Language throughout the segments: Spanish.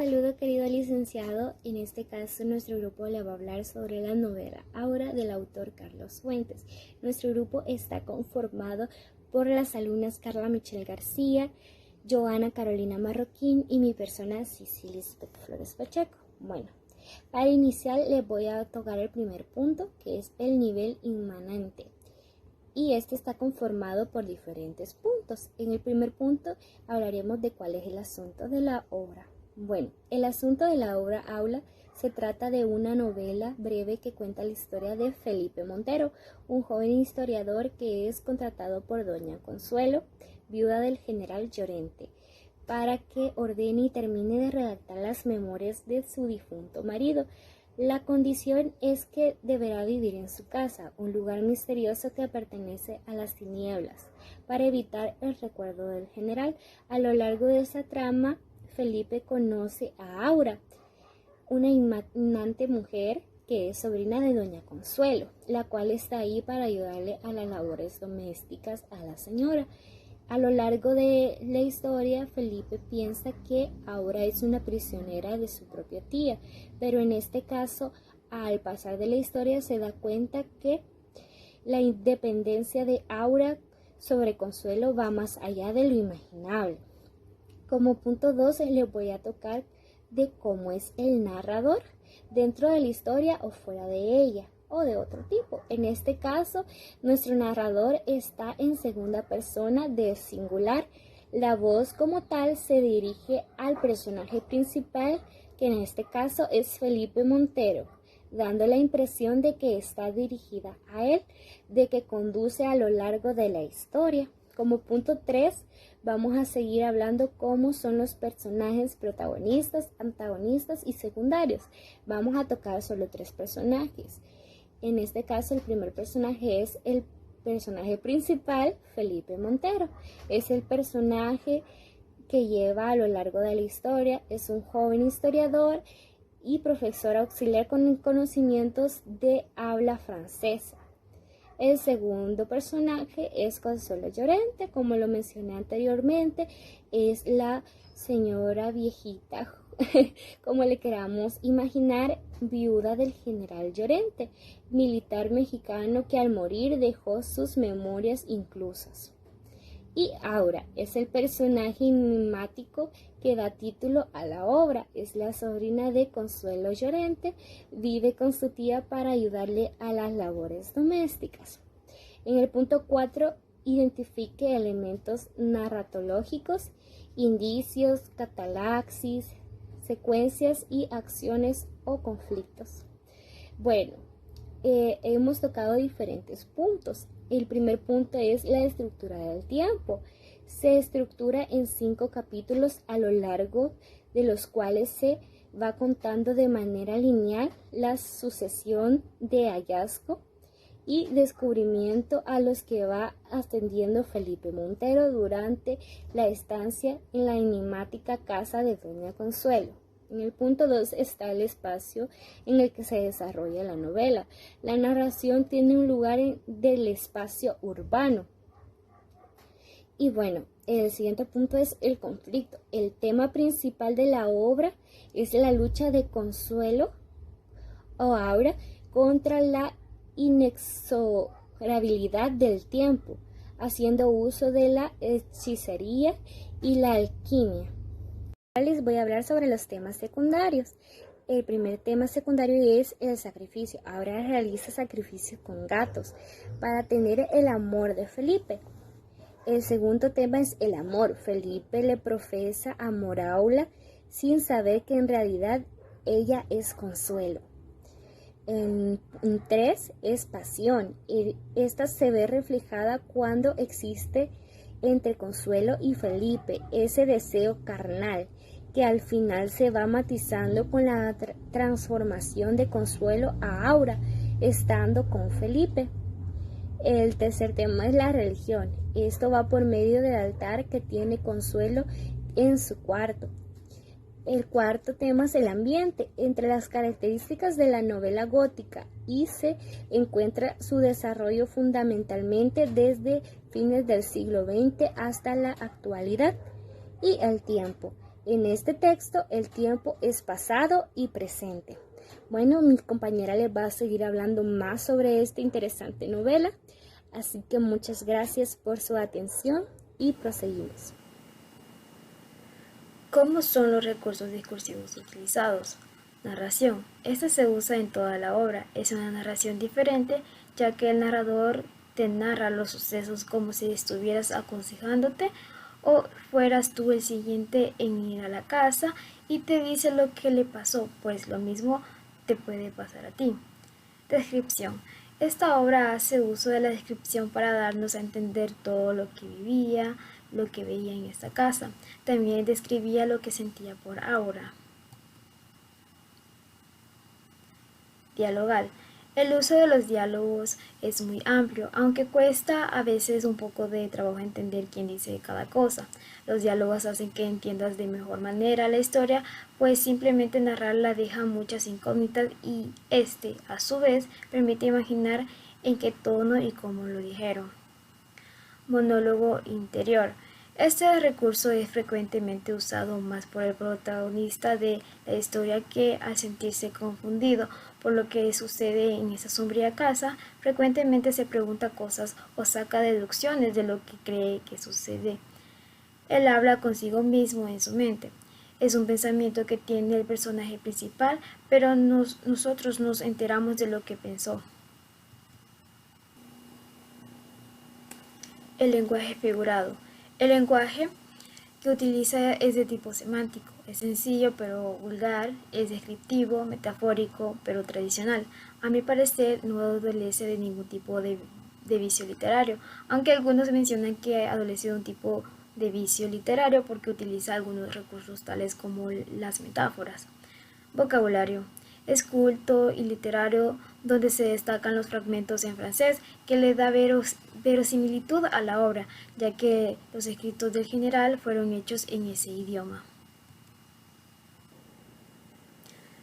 Saludo querido licenciado, en este caso nuestro grupo le va a hablar sobre la novela Aura del autor Carlos Fuentes. Nuestro grupo está conformado por las alumnas Carla Michelle García, Joana Carolina Marroquín y mi persona Cecilia Lisbeth Flores Pacheco. Bueno, para iniciar les voy a tocar el primer punto, que es el nivel inmanente. Y este está conformado por diferentes puntos. En el primer punto hablaremos de cuál es el asunto de la obra. Bueno, el asunto de la obra Aura se trata de una novela breve que cuenta la historia de Felipe Montero, un joven historiador que es contratado por doña Consuelo, viuda del general Llorente, para que ordene y termine de redactar las memorias de su difunto marido. La condición es que deberá vivir en su casa, un lugar misterioso que pertenece a las tinieblas, para evitar el recuerdo del general. A lo largo de esa trama, Felipe conoce a Aura, una imaginante mujer que es sobrina de doña Consuelo, la cual está ahí para ayudarle a las labores domésticas a la señora. A lo largo de la historia, Felipe piensa que Aura es una prisionera de su propia tía, pero en este caso, al pasar de la historia, se da cuenta que la independencia de Aura sobre Consuelo va más allá de lo imaginable. Como punto 2 les voy a tocar de cómo es el narrador dentro de la historia o fuera de ella o de otro tipo. En este caso, nuestro narrador está en segunda persona de singular. La voz como tal se dirige al personaje principal, que en este caso es Felipe Montero, dando la impresión de que está dirigida a él, de que conduce a lo largo de la historia. Como punto 3, vamos a seguir hablando cómo son los personajes protagonistas, antagonistas y secundarios. Vamos a tocar solo 3 personajes. En este caso, el primer personaje es el personaje principal, Felipe Montero. Es el personaje que lleva a lo largo de la historia. Es un joven historiador y profesor auxiliar con conocimientos de habla francesa. El segundo personaje es Consuelo Llorente, como lo mencioné anteriormente, es la señora viejita, como le queramos imaginar, viuda del general Llorente, militar mexicano que al morir dejó sus memorias inclusas. Y Aura es el personaje enigmático que da título a la obra. Es la sobrina de Consuelo Llorente, vive con su tía para ayudarle a las labores domésticas. En el punto 4, identifique elementos narratológicos, indicios, catalaxis, secuencias y acciones o conflictos. Bueno, hemos tocado diferentes puntos. El primer punto es la estructura del tiempo. Se estructura en 5 capítulos a lo largo de los cuales se va contando de manera lineal la sucesión de hallazgo y descubrimiento a los que va atendiendo Felipe Montero durante la estancia en la enigmática casa de doña Consuelo. En el punto 2 está el espacio en el que se desarrolla la novela. La narración tiene un lugar del espacio urbano. Y bueno, el siguiente punto es el conflicto. El tema principal de la obra es la lucha de Consuelo o Aura contra la inexorabilidad del tiempo, haciendo uso de la hechicería y la alquimia. Les voy a hablar sobre los temas secundarios. El primer tema secundario es el sacrificio. Aura realiza sacrificios con gatos para tener el amor de Felipe. El segundo tema es el amor. Felipe le profesa amor a Aura sin saber que en realidad ella es Consuelo. En 3 es pasión. Esta se ve reflejada cuando existe entre Consuelo y Felipe ese deseo carnal que al final se va matizando con la transformación de Consuelo a Aura estando con Felipe. El tercer tema es la religión. Esto va por medio del altar que tiene Consuelo en su cuarto. El cuarto tema es el ambiente. Entre las características de la novela gótica y se encuentra su desarrollo fundamentalmente desde fines del siglo XX hasta la actualidad. Y el tiempo. En este texto el tiempo es pasado y presente. Bueno, mi compañera les va a seguir hablando más sobre esta interesante novela, así que muchas gracias por su atención y proseguimos. ¿Cómo son los recursos discursivos utilizados? Narración. Esta se usa en toda la obra. Es una narración diferente, ya que el narrador te narra los sucesos como si estuvieras aconsejándote o fueras tú el siguiente en ir a la casa y te dice lo que le pasó, pues lo mismo te puede pasar a ti. Descripción. Esta obra hace uso de la descripción para darnos a entender todo lo que vivía, lo que veía en esta casa. También describía lo que sentía por Aura. Dialogal. El uso de los diálogos es muy amplio, aunque cuesta a veces un poco de trabajo entender quién dice cada cosa. Los diálogos hacen que entiendas de mejor manera la historia, pues simplemente narrarla deja muchas incógnitas y a su vez, permite imaginar en qué tono y cómo lo dijeron. Monólogo interior. Este recurso es frecuentemente usado más por el protagonista de la historia que al sentirse confundido por lo que sucede en esa sombría casa, frecuentemente se pregunta cosas o saca deducciones de lo que cree que sucede. Él habla consigo mismo en su mente. Es un pensamiento que tiene el personaje principal, pero nosotros nos enteramos de lo que pensó. El lenguaje figurado. El lenguaje que utiliza es de tipo semántico, es sencillo pero vulgar, es descriptivo, metafórico pero tradicional. A mi parecer no adolece de ningún tipo de vicio literario, aunque algunos mencionan que adolece de un tipo de vicio literario porque utiliza algunos recursos tales como las metáforas. Vocabulario. Es culto y literario donde se destacan los fragmentos en francés que le da verosimilitud a la obra, ya que los escritos del general fueron hechos en ese idioma.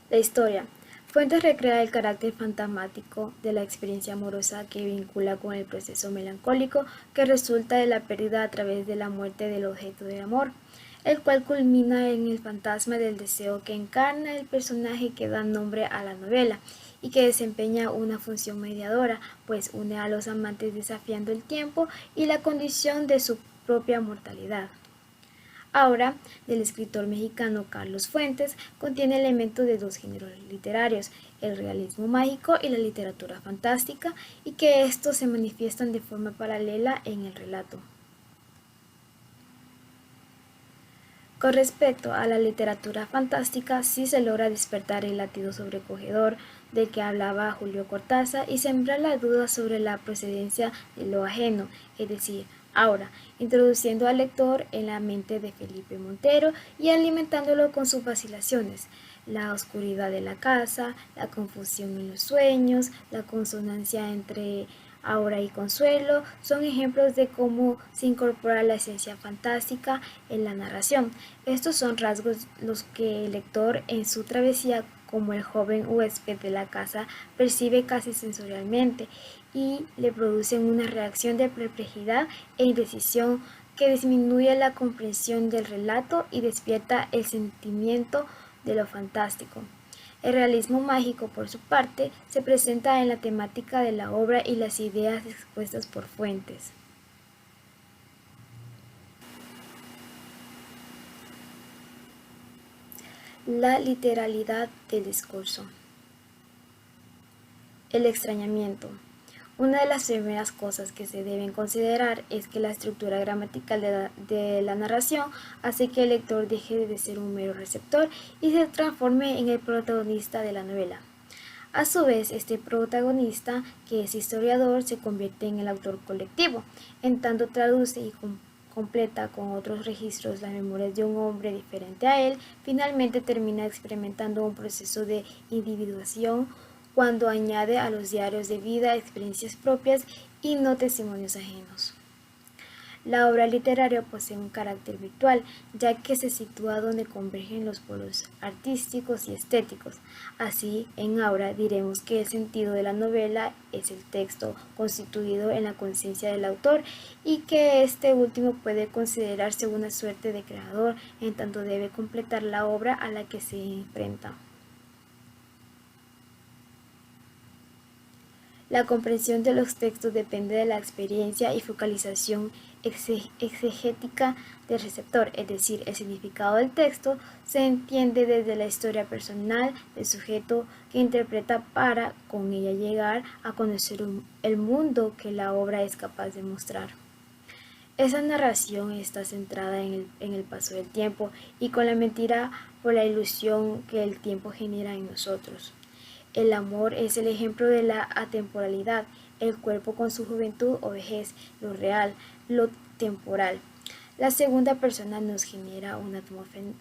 La historia. Fuentes recrea el carácter fantasmático de la experiencia amorosa que vincula con el proceso melancólico que resulta de la pérdida a través de la muerte del objeto de amor, el cual culmina en el fantasma del deseo que encarna el personaje que da nombre a la novela y que desempeña una función mediadora, pues une a los amantes desafiando el tiempo y la condición de su propia mortalidad. Ahora, del escritor mexicano Carlos Fuentes, contiene elementos de dos géneros literarios, el realismo mágico y la literatura fantástica, y que estos se manifiestan de forma paralela en el relato. Con respecto a la literatura fantástica, sí se logra despertar el latido sobrecogedor del que hablaba Julio Cortázar y sembrar la duda sobre la procedencia de lo ajeno, es decir, ahora, introduciendo al lector en la mente de Felipe Montero y alimentándolo con sus vacilaciones, la oscuridad de la casa, la confusión en los sueños, la consonancia entre Aura y Consuelo son ejemplos de cómo se incorpora la esencia fantástica en la narración. Estos son rasgos los que el lector en su travesía como el joven huésped de la casa percibe casi sensorialmente y le producen una reacción de perplejidad e indecisión que disminuye la comprensión del relato y despierta el sentimiento de lo fantástico. El realismo mágico, por su parte, se presenta en la temática de la obra y las ideas expuestas por Fuentes. La literalidad del discurso. El extrañamiento. Una de las primeras cosas que se deben considerar es que la estructura gramatical de la narración hace que el lector deje de ser un mero receptor y se transforme en el protagonista de la novela. A su vez, este protagonista, que es historiador, se convierte en el autor colectivo, en tanto traduce y completa con otros registros las memorias de un hombre diferente a él, finalmente termina experimentando un proceso de individuación cuando añade a los diarios de vida experiencias propias y no testimonios ajenos. La obra literaria posee un carácter virtual, ya que se sitúa donde convergen los polos artísticos y estéticos. Así, en Aura diremos que el sentido de la novela es el texto constituido en la conciencia del autor y que este último puede considerarse una suerte de creador, en tanto debe completar la obra a la que se enfrenta. La comprensión de los textos depende de la experiencia y focalización exegética del receptor, es decir, el significado del texto se entiende desde la historia personal del sujeto que interpreta para con ella llegar a conocer el mundo que la obra es capaz de mostrar. Esa narración está centrada en el paso del tiempo y con la mentira por la ilusión que el tiempo genera en nosotros. El amor es el ejemplo de la atemporalidad, el cuerpo con su juventud o vejez, lo real, lo temporal. La segunda persona nos genera una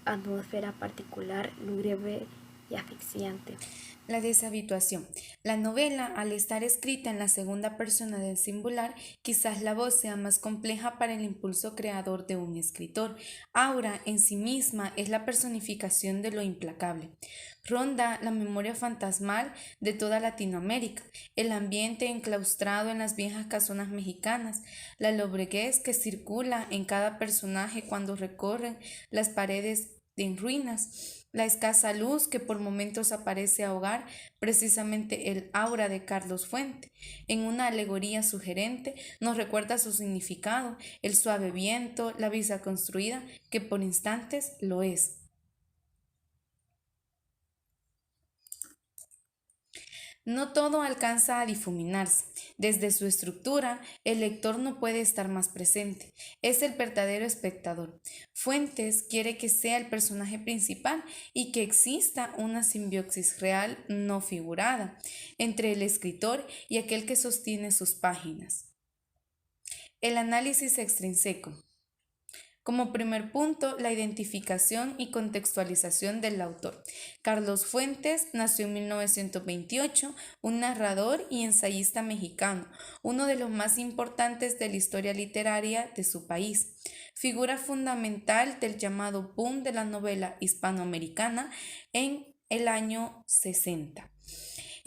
atmósfera particular, lúgubre y asfixiante. La deshabituación. La novela, al estar escrita en la segunda persona del singular, quizás la voz sea más compleja para el impulso creador de un escritor. Aura en sí misma es la personificación de lo implacable. Ronda la memoria fantasmal de toda Latinoamérica, el ambiente enclaustrado en las viejas casonas mexicanas, la lobreguez que circula en cada personaje cuando recorren las paredes en ruinas, la escasa luz que por momentos aparece ahogar precisamente el aura de Carlos Fuentes. En una alegoría sugerente nos recuerda su significado, el suave viento, la brisa construida, que por instantes lo es. No todo alcanza a difuminarse. Desde su estructura, el lector no puede estar más presente. Es el verdadero espectador. Fuentes quiere que sea el personaje principal y que exista una simbiosis real no figurada entre el escritor y aquel que sostiene sus páginas. El análisis extrínseco. Como primer punto, la identificación y contextualización del autor. Carlos Fuentes nació en 1928, un narrador y ensayista mexicano, uno de los más importantes de la historia literaria de su país. Figura fundamental del llamado boom de la novela hispanoamericana en el año 60.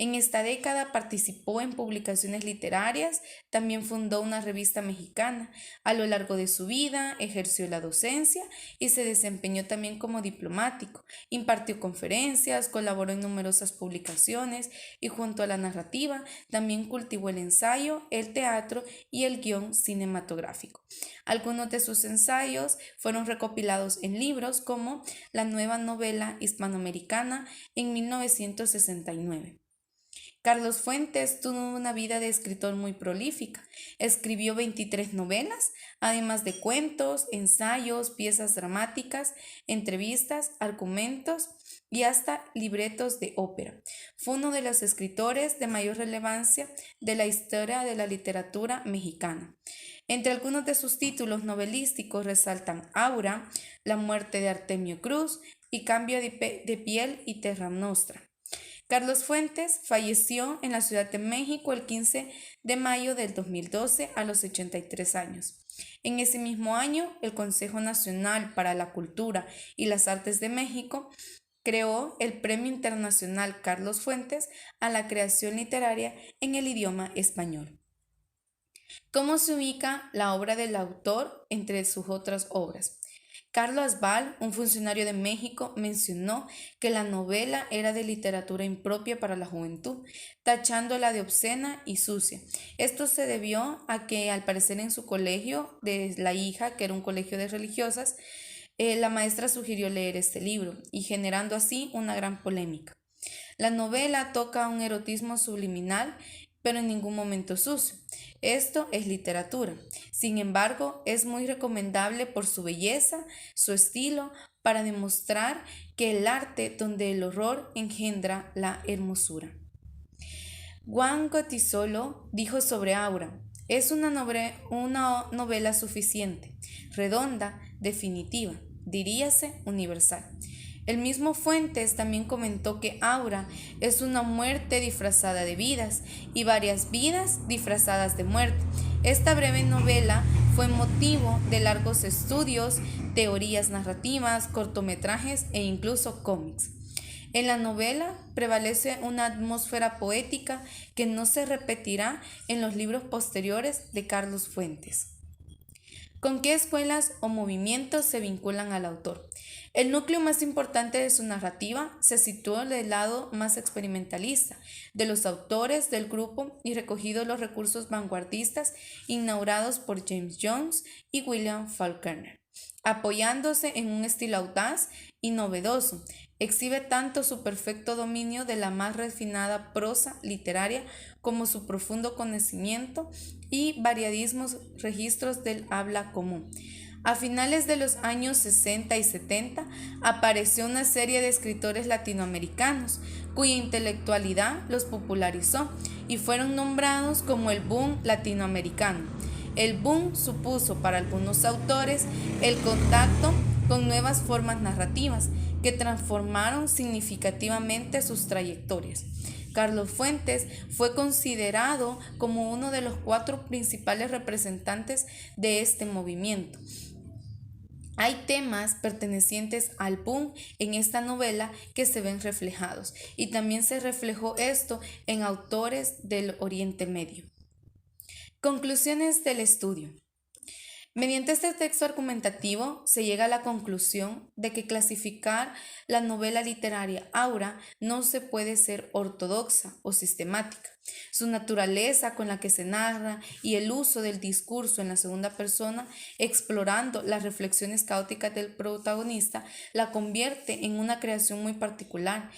En esta década participó en publicaciones literarias, también fundó una revista mexicana. A lo largo de su vida ejerció la docencia y se desempeñó también como diplomático. Impartió conferencias, colaboró en numerosas publicaciones y junto a la narrativa también cultivó el ensayo, el teatro y el guión cinematográfico. Algunos de sus ensayos fueron recopilados en libros como La nueva novela hispanoamericana en 1969. Carlos Fuentes tuvo una vida de escritor muy prolífica. Escribió 23 novelas, además de cuentos, ensayos, piezas dramáticas, entrevistas, argumentos y hasta libretos de ópera. Fue uno de los escritores de mayor relevancia de la historia de la literatura mexicana. Entre algunos de sus títulos novelísticos resaltan Aura, La muerte de Artemio Cruz y Cambio de piel y Terra Nostra. Carlos Fuentes falleció en la Ciudad de México el 15 de mayo del 2012 a los 83 años. En ese mismo año, el Consejo Nacional para la Cultura y las Artes de México creó el Premio Internacional Carlos Fuentes a la creación literaria en el idioma español. ¿Cómo se ubica la obra del autor entre sus otras obras? Carlos Asbal, un funcionario de México, mencionó que la novela era de literatura impropia para la juventud, tachándola de obscena y sucia. Esto se debió a que, al parecer, en su colegio de la hija, que era un colegio de religiosas, la maestra sugirió leer este libro y generando así una gran polémica. La novela toca un erotismo subliminal, pero en ningún momento sucio. Esto es literatura. Sin embargo, es muy recomendable por su belleza, su estilo, para demostrar que el arte donde el horror engendra la hermosura. Juan Goytisolo dijo sobre Aura: es una novela suficiente, redonda, definitiva, diríase universal. El mismo Fuentes también comentó que Aura es una muerte disfrazada de vidas y varias vidas disfrazadas de muerte. Esta breve novela fue fue motivo de largos estudios, teorías narrativas, cortometrajes e incluso cómics. En la novela prevalece una atmósfera poética que no se repetirá en los libros posteriores de Carlos Fuentes. ¿Con qué escuelas o movimientos se vinculan al autor? El núcleo más importante de su narrativa se situó del lado más experimentalista de los autores del grupo y recogido los recursos vanguardistas inaugurados por James Joyce y William Faulkner. Apoyándose en un estilo audaz y novedoso, exhibe tanto su perfecto dominio de la más refinada prosa literaria como su profundo conocimiento y variadísimos registros del habla común. A finales de los años 60 y 70 apareció una serie de escritores latinoamericanos cuya intelectualidad los popularizó y fueron nombrados como el boom latinoamericano. El boom supuso para algunos autores el contacto con nuevas formas narrativas que transformaron significativamente sus trayectorias. Carlos Fuentes fue considerado como uno de los 4 principales representantes de este movimiento. Hay temas pertenecientes al boom en esta novela que se ven reflejados, y también se reflejó esto en autores del Oriente Medio. Conclusiones del estudio. Mediante este texto argumentativo se llega a la conclusión de que clasificar la novela literaria Aura no se puede ser ortodoxa o sistemática. Su naturaleza con la que se narra y el uso del discurso en la segunda persona, explorando las reflexiones caóticas del protagonista, la convierte en una creación muy particular